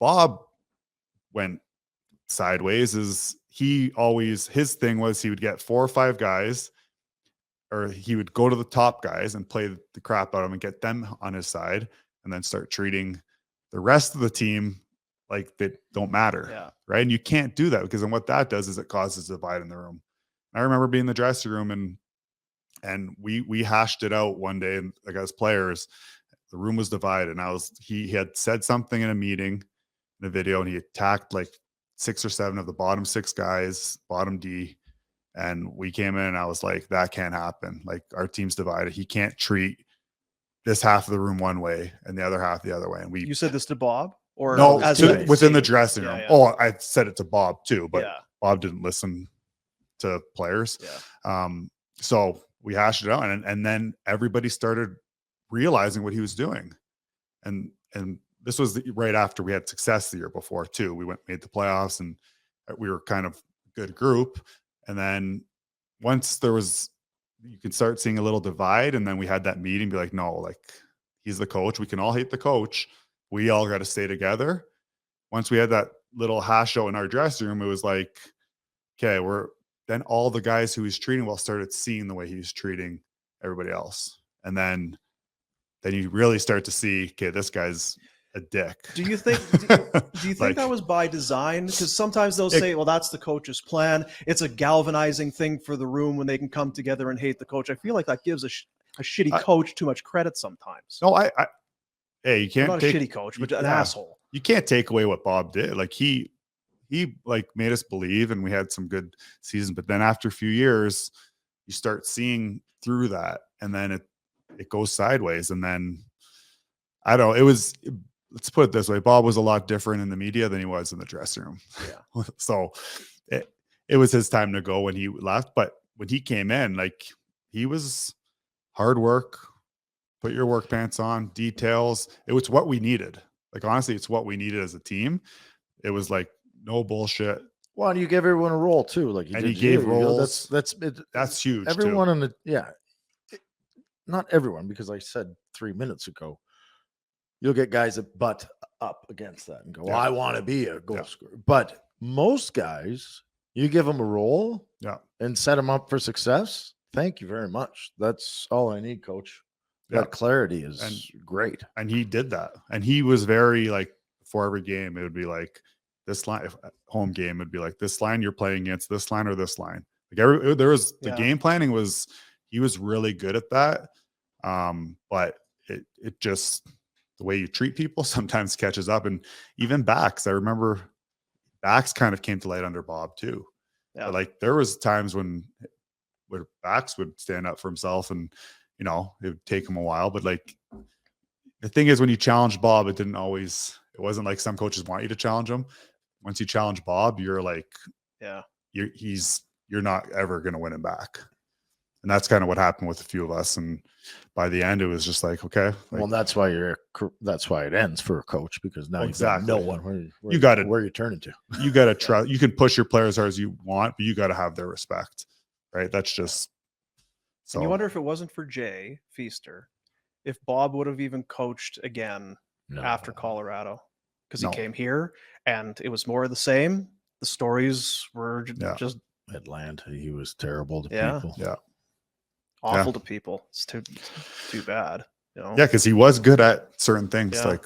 Bob went sideways. His thing was he would get 4 or 5 guys, or he would go to the top guys and play the crap out of them and get them on his side, and then start treating the rest of the team like they don't matter. Yeah. Right. And you can't do that, because then what that does is it causes a divide in the room. I remember being in the dressing room and we hashed it out one day, and like as players, the room was divided. And he had said something in a meeting, in a video, and he attacked like 6 or 7 of the bottom 6 guys, bottom D. And we came in and I was like, that can't happen. Like, our team's divided. He can't treat this half of the room one way and the other half the other way. And you said this to Bob, or no, within the team? dressing room. Yeah. Oh, I said it to Bob too, but Yeah. Bob didn't listen to players. Yeah. So we hashed it out, and then everybody started realizing what he was doing. And this was right after we had success the year before too. We made the playoffs, and we were kind of a good group. And then once you can start seeing a little divide. And then we had that meeting, be like, no, like, he's the coach. We can all hate the coach. We all got to stay together. Once we had that little hash out in our dressing room, it was like, okay, then all the guys who he's treating well started seeing the way he was treating everybody else. And then you really start to see, okay, this guy's a dick. Do you think Like, that was by design? Because sometimes they'll say, well, that's the coach's plan. It's a galvanizing thing for the room when they can come together and hate the coach. I feel like that gives a shitty coach too much credit sometimes. No, hey, you can't not a shitty coach, but an asshole. You can't take away what Bob did. Like, he like made us believe, and we had some good seasons. But then after a few years, you start seeing through that, and then it goes sideways. And then I don't know, let's put it this way. Bob was a lot different in the media than he was in the dressing room. Yeah. So it was his time to go when he left. But when he came in, like, he was hard work, put your work pants on, details. It was what we needed. Like, honestly, it's what we needed as a team. It was like, no bullshit. Well, and you gave everyone a role too. Like, he gave roles. That's huge. Everyone too. Not everyone, because I said 3 minutes ago, you'll get guys that butt up against that and go, well, I want to be a goal scorer. But most guys, you give them a role and set them up for success. Thank you very much. That's all I need, coach. That clarity is great. And he did that. And he was very, like, before every game, it would be like, this line, home game would be like, this line you're playing against, this line or this line. Like, the game planning he was really good at that. But it just, the way you treat people sometimes catches up. And even backs, I remember backs kind of came to light under Bob too. Yeah. But, like, there was times when backs would stand up for himself, and, you know, it would take him a while. But, like, the thing is, when you challenge Bob, it wasn't like some coaches want you to challenge him. Once you challenge Bob, you're like, you're not ever going to win him back. And that's kind of what happened with a few of us. And by the end, it was just like, okay. Like, well, that's why it ends for a coach, because now you've got no one where you turn into. You got to trust. You can push your players as hard as you want, but you got to have their respect, right? That's just. So. And you wonder if it wasn't for Jay Feaster, if Bob would have even coached again after Colorado, because he came here and it was more of the same. The stories were just Atlanta. He was terrible to people. Yeah. Awful to people. It's too bad. You know? Yeah, because he was good at certain things. Like